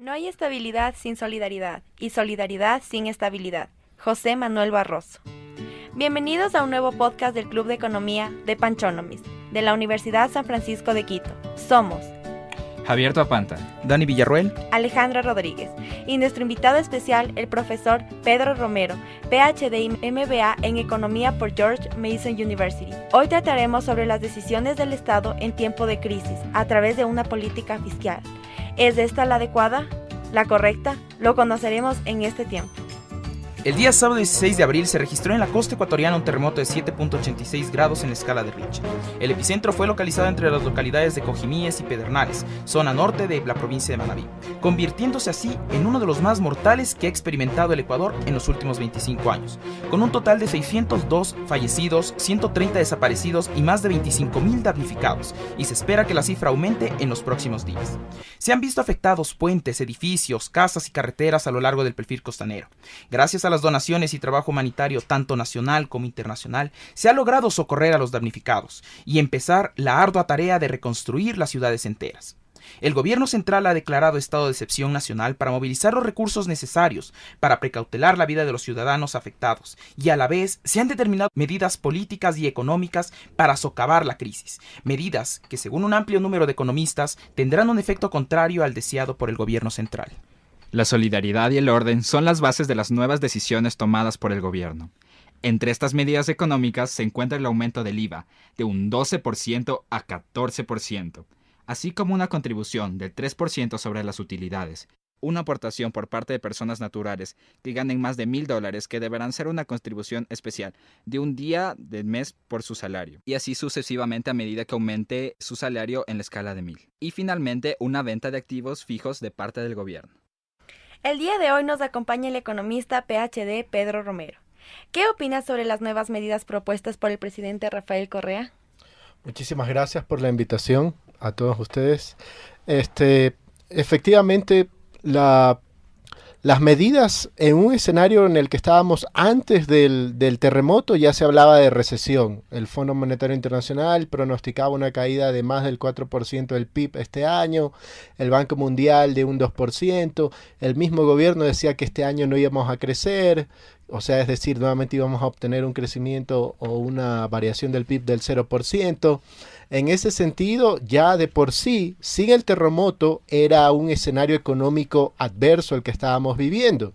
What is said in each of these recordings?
No hay estabilidad sin solidaridad y solidaridad sin estabilidad. José Manuel Barroso. Bienvenidos a un nuevo podcast del Club de Economía de Panchonomis, de la Universidad San Francisco de Quito. Somos Javier Tuapanta, Dani Villarroel, Alejandra Rodríguez y nuestro invitado especial, el profesor Pedro Romero, PhD y MBA en Economía por George Mason University. Hoy trataremos sobre las decisiones del Estado en tiempo de crisis a través de una política fiscal. ¿Es esta la adecuada? ¿La correcta? Lo conoceremos en este tiempo. el día sábado 16 de abril se registró en la costa ecuatoriana un terremoto de 7.86 grados en la escala de Richter. El epicentro fue localizado entre las localidades de Cojimíes y Pedernales, zona norte de la provincia de Manabí, convirtiéndose así en uno de los más mortales que ha experimentado el Ecuador en los últimos 25 años, con un total de 602 fallecidos, 130 desaparecidos y más de 25.000 damnificados, y se espera que la cifra aumente en los próximos días. Se han visto afectados puentes, edificios, casas y carreteras a lo largo del perfil costanero. Gracias a las donaciones y trabajo humanitario tanto nacional como internacional, se ha logrado socorrer a los damnificados y empezar la ardua tarea de reconstruir las ciudades enteras. El gobierno central ha declarado estado de excepción nacional para movilizar los recursos necesarios para precautelar la vida de los ciudadanos afectados y a la vez se han determinado medidas políticas y económicas para socavar la crisis, medidas que según un amplio número de economistas tendrán un efecto contrario al deseado por el gobierno central. La solidaridad y el orden son las bases de las nuevas decisiones tomadas por el gobierno. Entre estas medidas económicas se encuentra el aumento del IVA de un 12% a 14%, así como una contribución del 3% sobre las utilidades, una aportación por parte de personas naturales que ganen más de $1,000 que deberán ser una contribución especial de un día del mes por su salario, y así sucesivamente a medida que aumente su salario en la escala de 1,000. Y finalmente una venta de activos fijos de parte del gobierno. El día de hoy nos acompaña el economista PhD Pedro Romero. ¿Qué opinas sobre las nuevas medidas propuestas por el presidente Rafael Correa? Muchísimas gracias por la invitación a todos ustedes. Efectivamente, las medidas en un escenario en el que estábamos antes del terremoto ya se hablaba de recesión. El Fondo Monetario Internacional pronosticaba una caída de más del 4% del PIB este año, el Banco Mundial de un 2%, el mismo gobierno decía que este año no íbamos a crecer, o sea, es decir, nuevamente íbamos a obtener un crecimiento o una variación del PIB del 0%. En ese sentido, ya de por sí, sin el terremoto, era un escenario económico adverso el que estábamos viviendo,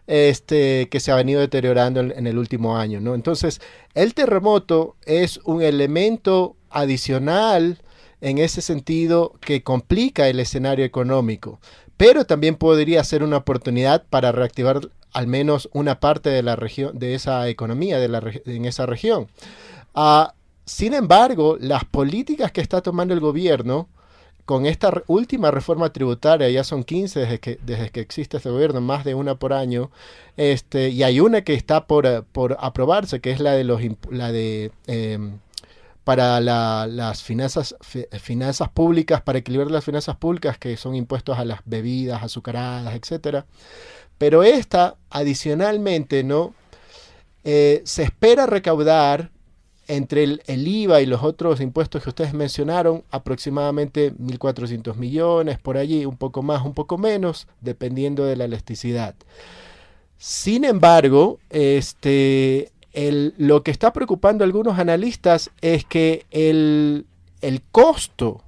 que se ha venido deteriorando en el último año, ¿no? Entonces, el terremoto es un elemento adicional en ese sentido que complica el escenario económico, pero también podría ser una oportunidad para reactivar al menos una parte de la región, de esa economía en esa región. Sin embargo, las políticas que está tomando el gobierno con esta última reforma tributaria, ya son 15 desde que existe este gobierno, más de una por año, y hay una que está por aprobarse, que es para las finanzas públicas, para equilibrar las finanzas públicas, que son impuestos a las bebidas azucaradas, etcétera. Pero esta, adicionalmente, ¿no? Se espera recaudar entre el IVA y los otros impuestos que ustedes mencionaron, aproximadamente 1.400 millones, por allí, un poco más, un poco menos, dependiendo de la elasticidad. Sin embargo, lo que está preocupando a algunos analistas es que el costo,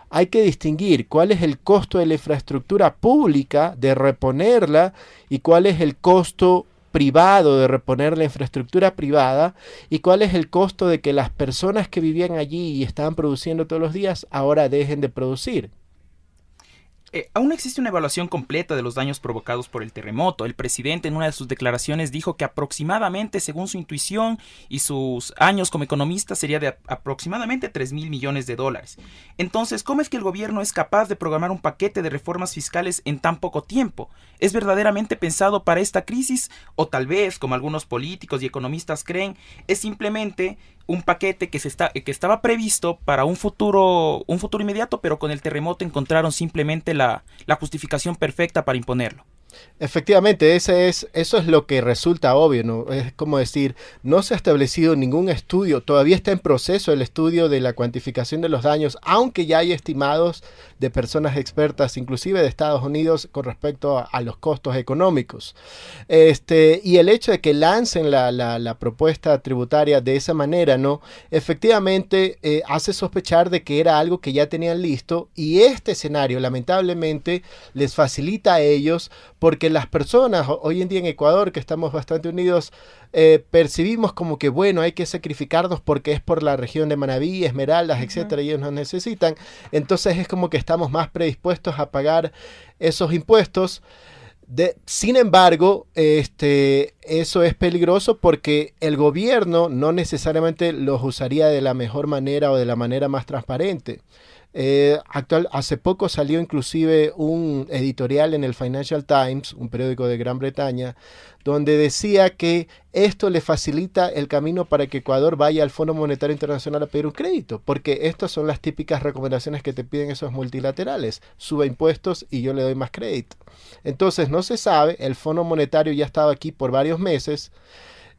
hay que distinguir cuál es el costo de la infraestructura pública de reponerla y cuál es el costo privado de reponer la infraestructura privada y cuál es el costo de que las personas que vivían allí y estaban produciendo todos los días ahora dejen de producir. Aún no existe una evaluación completa de los daños provocados por el terremoto. El presidente en una de sus declaraciones dijo que aproximadamente, según su intuición y sus años como economista, sería de aproximadamente $3,000 millones. Entonces, ¿cómo es que el gobierno es capaz de programar un paquete de reformas fiscales en tan poco tiempo? ¿Es verdaderamente pensado para esta crisis? O tal vez, como algunos políticos y economistas creen, es simplemente un paquete que estaba previsto para un futuro inmediato, pero con el terremoto encontraron simplemente la justificación perfecta para imponerlo. Efectivamente, eso es lo que resulta obvio, ¿no? Es como decir, no se ha establecido ningún estudio, todavía está en proceso el estudio de la cuantificación de los daños, aunque ya hay estimados de personas expertas, inclusive de Estados Unidos, con respecto a los costos económicos. Y el hecho de que lancen la propuesta tributaria de esa manera, ¿no? Efectivamente, hace sospechar de que era algo que ya tenían listo, y este escenario, lamentablemente, les facilita a ellos, porque las personas hoy en día en Ecuador, que estamos bastante unidos, percibimos como que, bueno, hay que sacrificarnos porque es por la región de Manabí, Esmeraldas, etcétera, y ellos nos necesitan. Entonces es como que estamos más predispuestos a pagar esos impuestos. Sin embargo, eso es peligroso porque el gobierno no necesariamente los usaría de la mejor manera o de la manera más transparente. Hace poco salió inclusive un editorial en el Financial Times, un periódico de Gran Bretaña, donde decía que esto le facilita el camino para que Ecuador vaya al Fondo Monetario Internacional a pedir un crédito, porque estas son las típicas recomendaciones que te piden esos multilaterales: sube impuestos y yo le doy más crédito. Entonces no se sabe, el Fondo Monetario ya ha estado aquí por varios meses,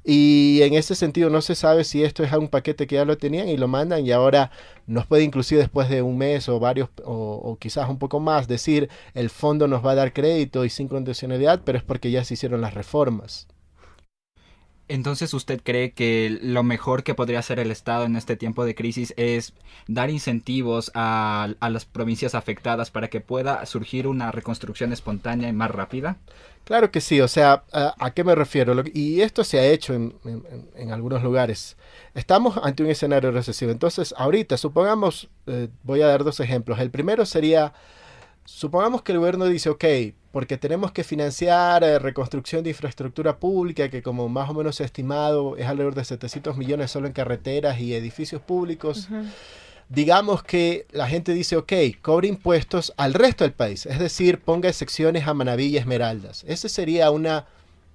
y en ese sentido no se sabe si esto es un paquete que ya lo tenían y lo mandan, y ahora nos puede, inclusive después de un mes o varios o quizás un poco más, decir el fondo nos va a dar crédito y sin condicionalidad, pero es porque ya se hicieron las reformas. Entonces, ¿usted cree que lo mejor que podría hacer el Estado en este tiempo de crisis es dar incentivos a las provincias afectadas para que pueda surgir una reconstrucción espontánea y más rápida? Claro que sí, o sea, ¿a qué me refiero? Y esto se ha hecho en algunos lugares. Estamos ante un escenario recesivo. Entonces, ahorita, supongamos, voy a dar dos ejemplos. El primero sería, supongamos que el gobierno dice, ok, porque tenemos que financiar reconstrucción de infraestructura pública, que como más o menos se ha estimado es alrededor de 700 millones solo en carreteras y edificios públicos. Uh-huh. Digamos que la gente dice, ok, cobre impuestos al resto del país, es decir, ponga excepciones a Manabí y Esmeraldas. Esa sería una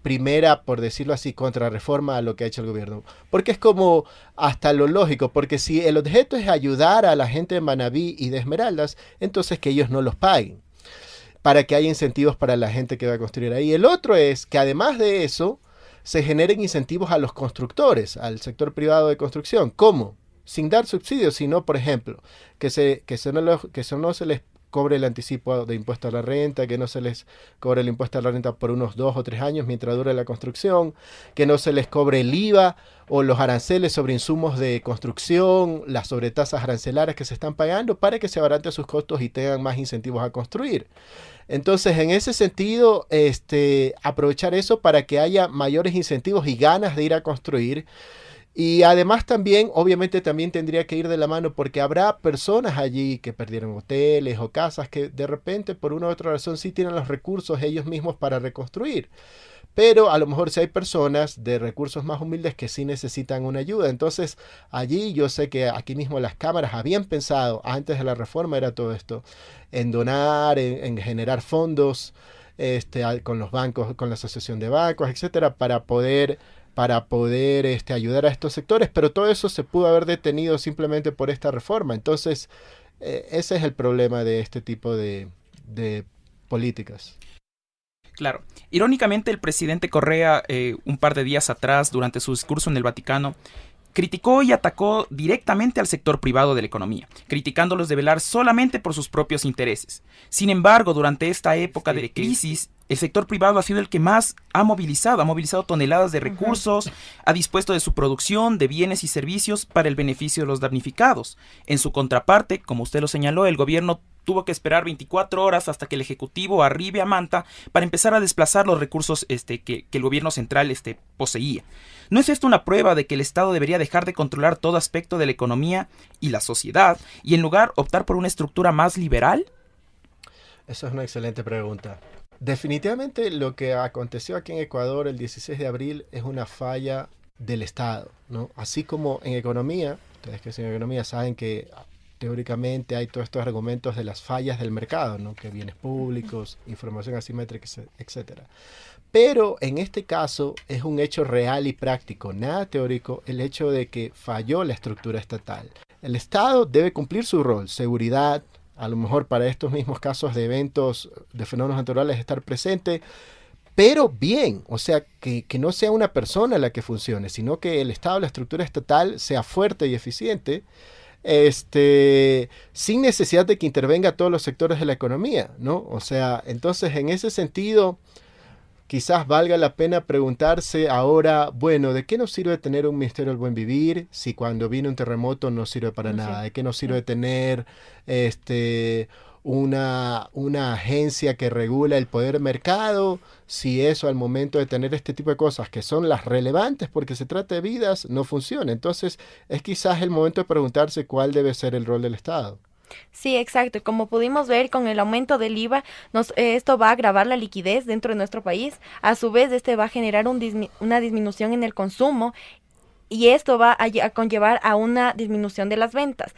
primera, por decirlo así, contrarreforma a lo que ha hecho el gobierno. Porque es como hasta lo lógico, porque si el objeto es ayudar a la gente de Manabí y de Esmeraldas, entonces que ellos no los paguen, para que haya incentivos para la gente que va a construir ahí. El otro es que además de eso, se generen incentivos a los constructores, al sector privado de construcción. ¿Cómo? Sin dar subsidios, sino, por ejemplo, que no se les cobre el anticipo de impuesto a la renta, que no se les cobre el impuesto a la renta por unos 2 o 3 años mientras dure la construcción, que no se les cobre el IVA o los aranceles sobre insumos de construcción, las sobretasas arancelarias que se están pagando, para que se abaraten sus costos y tengan más incentivos a construir. Entonces, en ese sentido, aprovechar eso para que haya mayores incentivos y ganas de ir a construir. Y además también, obviamente también tendría que ir de la mano, porque habrá personas allí que perdieron hoteles o casas que de repente por una u otra razón sí tienen los recursos ellos mismos para reconstruir. Pero a lo mejor si hay personas de recursos más humildes que sí necesitan una ayuda. Entonces allí yo sé que aquí mismo las cámaras habían pensado, antes de la reforma era todo esto, en donar, en generar fondos con los bancos, con la asociación de bancos, etcétera, para poder ayudar a estos sectores, pero todo eso se pudo haber detenido simplemente por esta reforma. Entonces, ese es el problema de este tipo de políticas. Claro. Irónicamente, el presidente Correa, un par de días atrás, durante su discurso en el Vaticano, criticó y atacó directamente al sector privado de la economía, criticándolos de velar solamente por sus propios intereses. Sin embargo, durante esta época de crisis, el sector privado ha sido el que más ha movilizado toneladas de recursos, ha dispuesto de su producción, de bienes y servicios para el beneficio de los damnificados. En su contraparte, como usted lo señaló, el gobierno tuvo que esperar 24 horas hasta que el Ejecutivo arribe a Manta para empezar a desplazar los recursos que el gobierno central poseía. ¿No es esto una prueba de que el Estado debería dejar de controlar todo aspecto de la economía y la sociedad y en lugar optar por una estructura más liberal? Esa es una excelente pregunta. Definitivamente lo que aconteció aquí en Ecuador el 16 de abril es una falla del Estado, ¿no? Así como en economía, ustedes que son en economía saben que teóricamente hay todos estos argumentos de las fallas del mercado, ¿no? Que bienes públicos, información asimétrica, etcétera. Pero en este caso es un hecho real y práctico, nada teórico, el hecho de que falló la estructura estatal. El Estado debe cumplir su rol, seguridad, a lo mejor para estos mismos casos de eventos, de fenómenos naturales, estar presente, pero bien, o sea, que no sea una persona la que funcione, sino que el Estado, la estructura estatal, sea fuerte y eficiente, sin necesidad de que intervenga todos los sectores de la economía, ¿no? O sea, entonces en ese sentido, quizás valga la pena preguntarse ahora, bueno, ¿de qué nos sirve tener un Ministerio del Buen Vivir si cuando viene un terremoto no sirve para nada? ¿De qué nos sirve tener una agencia que regula el poder mercado si eso al momento de tener este tipo de cosas que son las relevantes porque se trata de vidas no funciona? Entonces es quizás el momento de preguntarse cuál debe ser el rol del Estado. Sí, exacto. Como pudimos ver con el aumento del IVA, esto va a agravar la liquidez dentro de nuestro país. A su vez, este va a generar una disminución en el consumo y esto va a conllevar a una disminución de las ventas.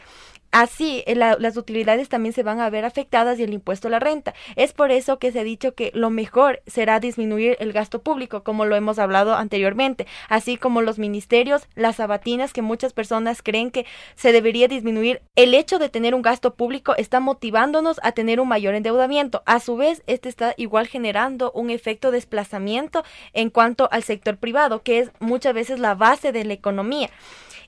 Así, las utilidades también se van a ver afectadas y el impuesto a la renta. Es por eso que se ha dicho que lo mejor será disminuir el gasto público, como lo hemos hablado anteriormente, así como los ministerios, las sabatinas, que muchas personas creen que se debería disminuir. El hecho de tener un gasto público está motivándonos a tener un mayor endeudamiento. A su vez, este está igual generando un efecto de desplazamiento en cuanto al sector privado, que es muchas veces la base de la economía.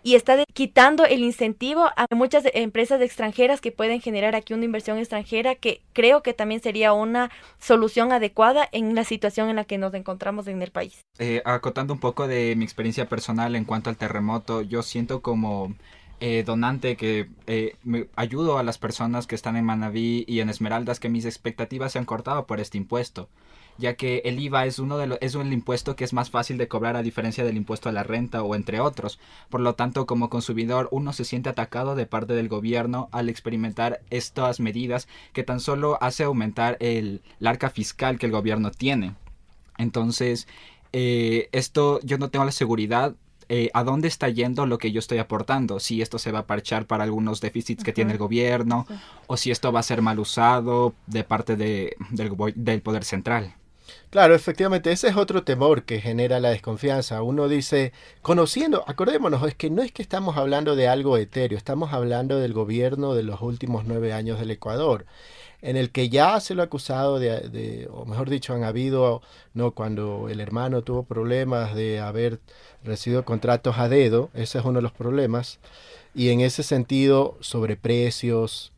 Y está quitando el incentivo a muchas empresas extranjeras que pueden generar aquí una inversión extranjera, que creo que también sería una solución adecuada en la situación en la que nos encontramos en el país. Acotando un poco de mi experiencia personal en cuanto al terremoto, yo siento como donante que me ayudo a las personas que están en Manabí y en Esmeraldas que mis expectativas se han cortado por este impuesto, ya que el IVA es un impuesto que es más fácil de cobrar a diferencia del impuesto a la renta o entre otros. Por lo tanto, como consumidor, uno se siente atacado de parte del gobierno al experimentar estas medidas que tan solo hace aumentar la arca fiscal que el gobierno tiene. Entonces, esto yo no tengo la seguridad a dónde está yendo lo que yo estoy aportando, si esto se va a parchar para algunos déficits que tiene el gobierno, o si esto va a ser mal usado de parte del poder central. Claro, efectivamente, ese es otro temor que genera la desconfianza. Uno dice, conociendo, acordémonos, es que no es que estamos hablando de algo etéreo, estamos hablando del gobierno de los últimos 9 años del Ecuador, en el que ya se lo ha acusado o mejor dicho, han habido, no, cuando el hermano tuvo problemas de haber recibido contratos a dedo, ese es uno de los problemas, y en ese sentido, sobreprecios,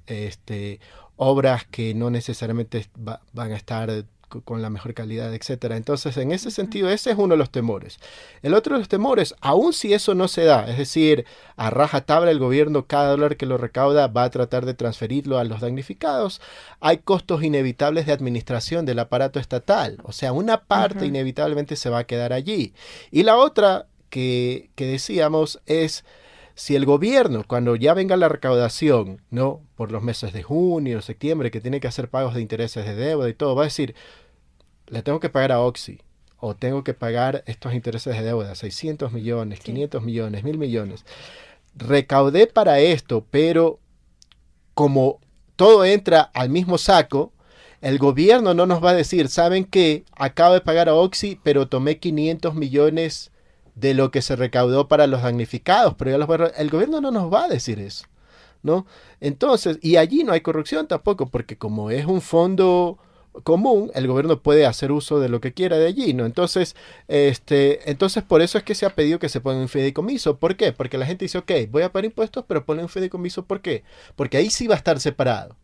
obras que no necesariamente van a estar con la mejor calidad, etcétera. Entonces, en ese sentido, ese es uno de los temores. El otro de los temores, aun si eso no se da, es decir, a rajatabla el gobierno cada dólar que lo recauda va a tratar de transferirlo a los damnificados, hay costos inevitables de administración del aparato estatal. O sea, una parte inevitablemente se va a quedar allí. Y la otra que decíamos es, si el gobierno, cuando ya venga la recaudación, ¿no?, por los meses de junio, septiembre, que tiene que hacer pagos de intereses de deuda y todo, va a decir, le tengo que pagar a Oxy, o tengo que pagar estos intereses de deuda, 600 millones, 500 millones, 1.000 millones. Recaudé para esto, pero como todo entra al mismo saco, el gobierno no nos va a decir, ¿saben qué? Acabo de pagar a Oxy, pero tomé 500 millones de lo que se recaudó para los damnificados, pero el gobierno no nos va a decir eso, ¿no? Entonces, y allí no hay corrupción tampoco, porque como es un fondo común, el gobierno puede hacer uso de lo que quiera de allí, ¿no? Entonces, entonces por eso es que se ha pedido que se ponga un fideicomiso. ¿Por qué? Porque la gente dice, ok, voy a pagar impuestos, pero pone un fideicomiso. ¿Por qué? Porque ahí sí va a estar separado.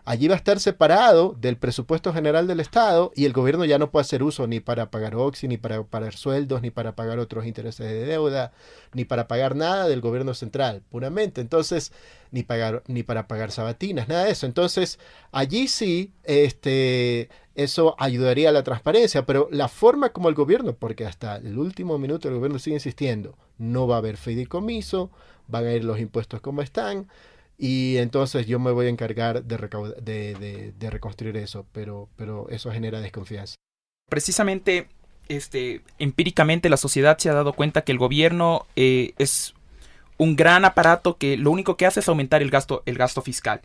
Allí va a estar separado del presupuesto general del Estado y el gobierno ya no puede hacer uso ni para pagar Oxy, ni para pagar sueldos, ni para pagar otros intereses de deuda, ni para pagar nada del gobierno central, puramente. Entonces, ni para pagar sabatinas, nada de eso. Entonces, allí sí, eso ayudaría a la transparencia, pero la forma como el gobierno, porque hasta el último minuto el gobierno sigue insistiendo, no va a haber fideicomiso, van a ir los impuestos como están. Y entonces yo me voy a encargar de reconstruir eso, pero eso genera desconfianza. Precisamente, empíricamente la sociedad se ha dado cuenta que el gobierno es un gran aparato que lo único que hace es aumentar el gasto fiscal.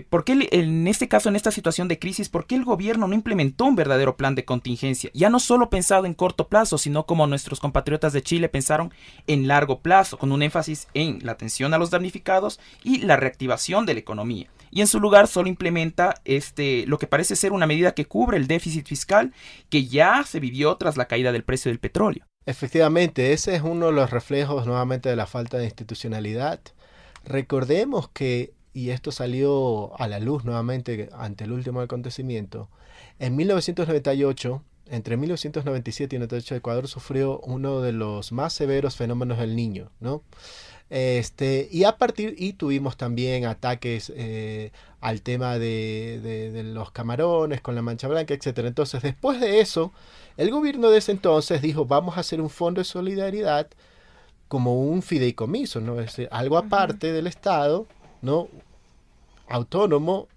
¿Por qué en este caso, en esta situación de crisis, por qué el gobierno no implementó un verdadero plan de contingencia? Ya no solo pensado en corto plazo, sino como nuestros compatriotas de Chile pensaron en largo plazo, con un énfasis en la atención a los damnificados y la reactivación de la economía. y en su lugar solo implementa lo que parece ser una medida que cubre el déficit fiscal que ya se vivió tras la caída del precio del petróleo. Efectivamente, ese es uno de los reflejos nuevamente de la falta de institucionalidad. Recordemos que, y esto salió a la luz nuevamente ante el último acontecimiento, en 1998, entre 1997 y 1998, Ecuador sufrió uno de los más severos fenómenos del Niño, ¿no? Y tuvimos también ataques al tema de los camarones con la mancha blanca, etcétera. Entonces, después de eso, el gobierno de ese entonces dijo, vamos a hacer un fondo de solidaridad como un fideicomiso, ¿no? Es decir, algo aparte del Estado, ¿no? Autónomo,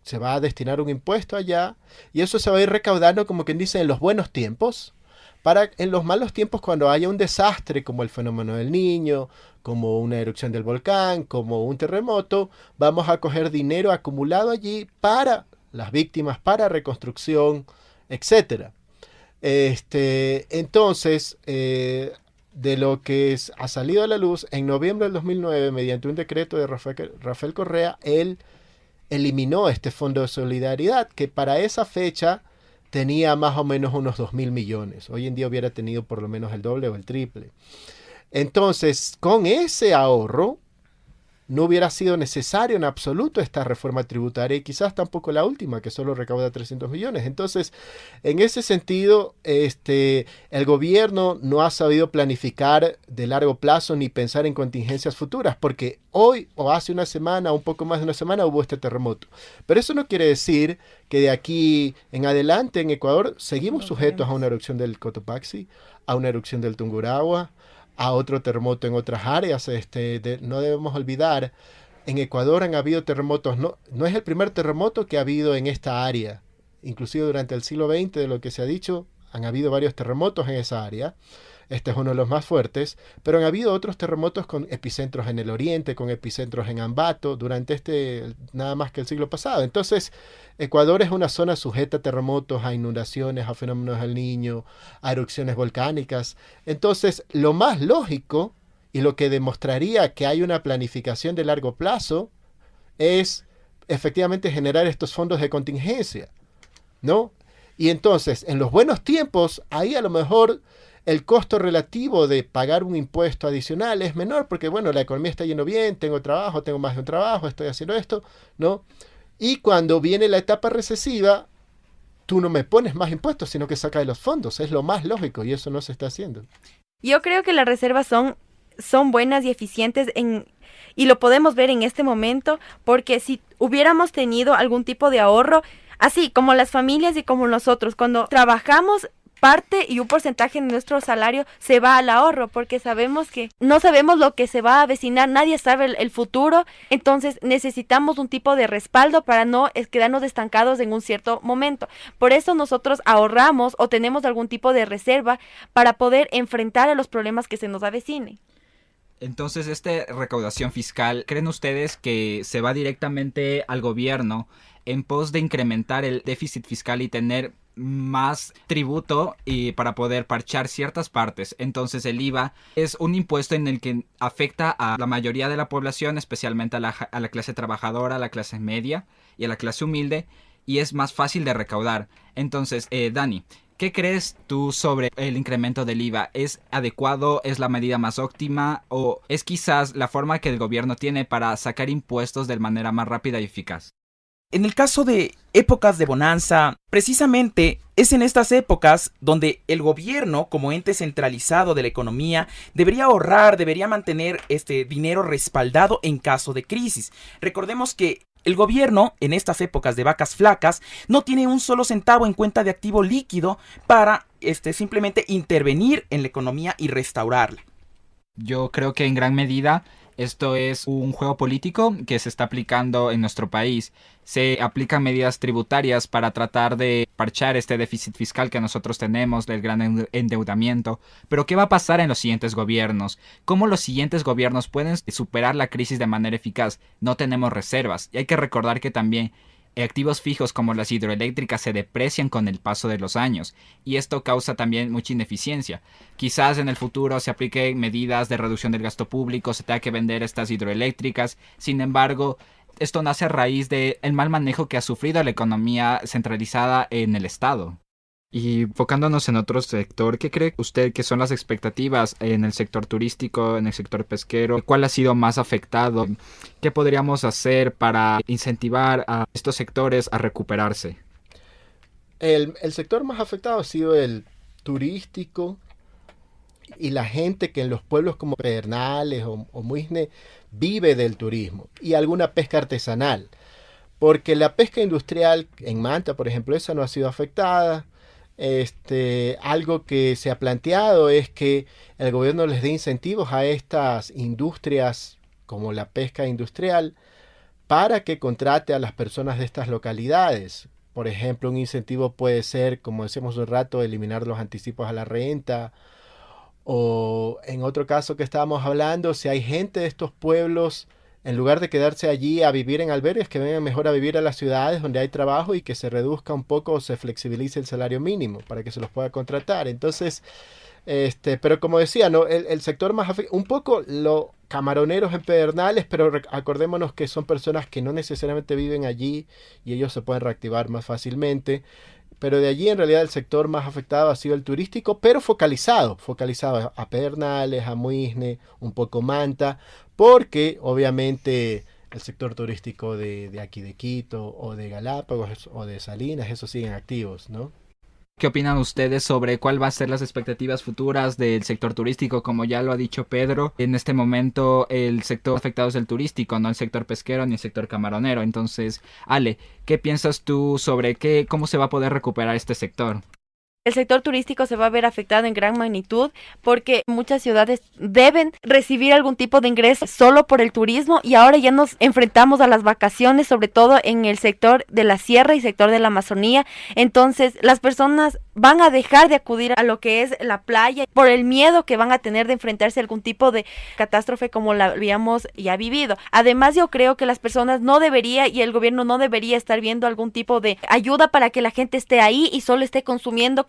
se va a destinar un impuesto allá, y eso se va a ir recaudando, como quien dice, en los buenos tiempos, para en los malos tiempos, cuando haya un desastre como el fenómeno del Niño, como una erupción del volcán, como un terremoto, vamos a coger dinero acumulado allí para las víctimas, para reconstrucción, etcétera. Entonces, de lo que ha salido a la luz, en noviembre del 2009, mediante un decreto de Rafael Correa, él eliminó este fondo de solidaridad, que para esa fecha tenía más o menos unos 2.000 millones. Hoy en día hubiera tenido por lo menos el doble o el triple. Entonces, con ese ahorro, no hubiera sido necesario en absoluto esta reforma tributaria, y quizás tampoco la última, que solo recauda 300 millones. Entonces, en ese sentido, el gobierno no ha sabido planificar de largo plazo ni pensar en contingencias futuras, porque hoy o hace una semana, un poco más de una semana, hubo este terremoto. Pero eso no quiere decir que de aquí en adelante en Ecuador seguimos sujetos a una erupción del Cotopaxi, a una erupción del Tungurahua, a otro terremoto en otras áreas. No debemos olvidar, en Ecuador han habido terremotos, no es el primer terremoto que ha habido en esta área. Inclusive durante el siglo XX, de lo que se ha dicho, han habido varios terremotos en esa área. Este es uno de los más fuertes, pero han habido otros terremotos con epicentros en el oriente, con epicentros en Ambato, durante nada más que el siglo pasado. Entonces, Ecuador es una zona sujeta a terremotos, a inundaciones, a fenómenos del Niño, a erupciones volcánicas. Entonces, lo más lógico y lo que demostraría que hay una planificación de largo plazo es efectivamente generar estos fondos de contingencia, ¿no? Y entonces, en los buenos tiempos, ahí a lo mejor el costo relativo de pagar un impuesto adicional es menor, porque bueno, la economía está yendo bien, tengo trabajo, tengo más de un trabajo, estoy haciendo esto, ¿no? Y cuando viene la etapa recesiva, tú no me pones más impuestos, sino que sacas de los fondos. Es lo más lógico, y eso no se está haciendo. Yo creo que las reservas son buenas y eficientes y lo podemos ver en este momento, porque si hubiéramos tenido algún tipo de ahorro, así como las familias y como nosotros, cuando trabajamos, parte y un porcentaje de nuestro salario se va al ahorro, porque sabemos que no sabemos lo que se va a avecinar, nadie sabe el futuro, entonces necesitamos un tipo de respaldo para no quedarnos estancados en un cierto momento. Por eso nosotros ahorramos o tenemos algún tipo de reserva para poder enfrentar a los problemas que se nos avecinen. Entonces, esta recaudación fiscal, ¿creen ustedes que se va directamente al gobierno en pos de incrementar el déficit fiscal y tener más tributo y para poder parchar ciertas partes? Entonces el IVA es un impuesto en el que afecta a la mayoría de la población, especialmente a la clase trabajadora, a la clase media y a la clase humilde, y es más fácil de recaudar. Entonces, Dani, ¿qué crees tú sobre el incremento del IVA? ¿Es adecuado? ¿Es la medida más óptima? ¿O es quizás la forma que el gobierno tiene para sacar impuestos de manera más rápida y eficaz? En el caso de épocas de bonanza, precisamente es en estas épocas donde el gobierno, como ente centralizado de la economía, debería ahorrar, debería mantener este dinero respaldado en caso de crisis. Recordemos que el gobierno, en estas épocas de vacas flacas, no tiene un solo centavo en cuenta de activo líquido para simplemente intervenir en la economía y restaurarla. Yo creo que en gran medida esto es un juego político que se está aplicando en nuestro país. Se aplican medidas tributarias para tratar de parchar este déficit fiscal que nosotros tenemos, del gran endeudamiento. Pero ¿qué va a pasar en los siguientes gobiernos? ¿Cómo los siguientes gobiernos pueden superar la crisis de manera eficaz? No tenemos reservas. Y hay que recordar que también activos fijos como las hidroeléctricas se deprecian con el paso de los años, y esto causa también mucha ineficiencia. Quizás en el futuro se apliquen medidas de reducción del gasto público, se tenga que vender estas hidroeléctricas. Sin embargo, Esto nace a raíz del mal manejo que ha sufrido la economía centralizada en el Estado. Y enfocándonos en otro sector, ¿qué cree usted que son las expectativas en el sector turístico, en el sector pesquero? ¿Cuál ha sido más afectado? ¿Qué podríamos hacer para incentivar a estos sectores a recuperarse? El sector más afectado ha sido el turístico y la gente que en los pueblos como Pedernales o Muisne vive del turismo y alguna pesca artesanal. Porque la pesca industrial en Manta, por ejemplo, esa no ha sido afectada. Algo que se ha planteado es que el gobierno les dé incentivos a estas industrias como la pesca industrial para que contrate a las personas de estas localidades. Por ejemplo, un incentivo puede ser, como decíamos un rato, eliminar los anticipos a la renta, o en otro caso que estábamos hablando, si hay gente de estos pueblos, en lugar de quedarse allí a vivir en albergues, que vengan mejor a vivir a las ciudades donde hay trabajo y que se reduzca un poco o se flexibilice el salario mínimo para que se los pueda contratar. Entonces, pero como decía, ¿no? El sector más un poco los camaroneros en Pedernales, pero acordémonos que son personas que no necesariamente viven allí y ellos se pueden reactivar más fácilmente. Pero de allí en realidad el sector más afectado ha sido el turístico, pero focalizado a Pedernales, a Muisne, un poco Manta, porque obviamente el sector turístico de aquí de Quito o de Galápagos o de Salinas, esos siguen activos, ¿no? ¿Qué opinan ustedes sobre cuál va a ser las expectativas futuras del sector turístico? Como ya lo ha dicho Pedro, en este momento el sector afectado es el turístico, no el sector pesquero ni el sector camaronero. Entonces, Ale, ¿qué piensas tú sobre cómo se va a poder recuperar este sector? El sector turístico se va a ver afectado en gran magnitud porque muchas ciudades deben recibir algún tipo de ingreso solo por el turismo y ahora ya nos enfrentamos a las vacaciones, sobre todo en el sector de la sierra y sector de la Amazonía. Entonces las personas van a dejar de acudir a lo que es la playa por el miedo que van a tener de enfrentarse a algún tipo de catástrofe como la habíamos ya vivido. Además, yo creo que las personas no debería y el gobierno no debería estar viendo algún tipo de ayuda para que la gente esté ahí y solo esté consumiendo.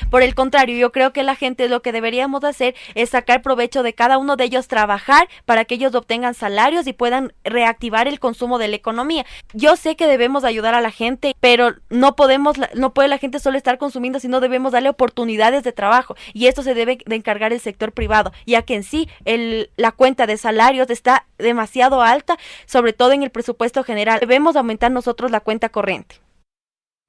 Por el contrario, yo creo que la gente lo que deberíamos hacer es sacar provecho de cada uno de ellos, trabajar para que ellos obtengan salarios y puedan reactivar el consumo de la economía. Yo sé que debemos ayudar a la gente, pero no puede la gente solo estar consumiendo, sino debemos darle oportunidades de trabajo y esto se debe de encargar el sector privado, ya que en sí la cuenta de salarios está demasiado alta, sobre todo en el presupuesto general. Debemos aumentar nosotros la cuenta corriente.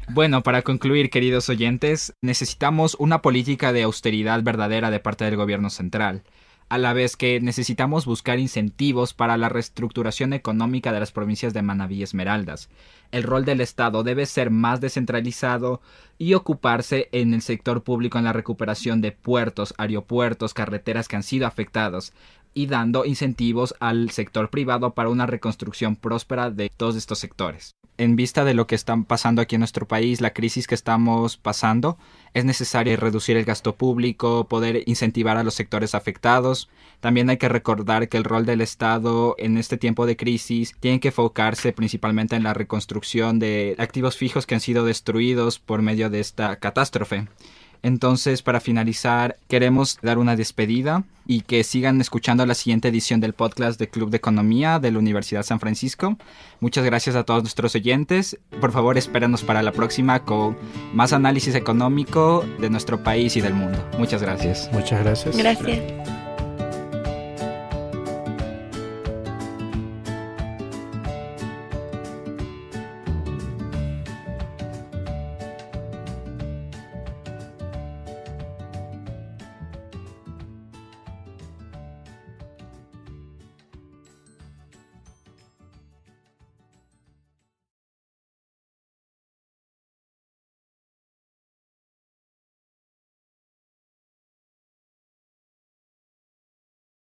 Bueno, para concluir, queridos oyentes, necesitamos una política de austeridad verdadera de parte del gobierno central, a la vez que necesitamos buscar incentivos para la reestructuración económica de las provincias de Manabí y Esmeraldas. El rol del Estado debe ser más descentralizado y ocuparse en el sector público en la recuperación de puertos, aeropuertos, carreteras que han sido afectados y dando incentivos al sector privado para una reconstrucción próspera de todos estos sectores. En vista de lo que está pasando aquí en nuestro país, la crisis que estamos pasando, es necesario reducir el gasto público, poder incentivar a los sectores afectados. También hay que recordar que el rol del Estado en este tiempo de crisis tiene que enfocarse principalmente en la reconstrucción de activos fijos que han sido destruidos por medio de esta catástrofe. Entonces, para finalizar, queremos dar una despedida y que sigan escuchando la siguiente edición del podcast de Club de Economía de la Universidad San Francisco. Muchas gracias a todos nuestros oyentes. Por favor, espérenos para la próxima con más análisis económico de nuestro país y del mundo. Muchas gracias. Muchas gracias. Gracias.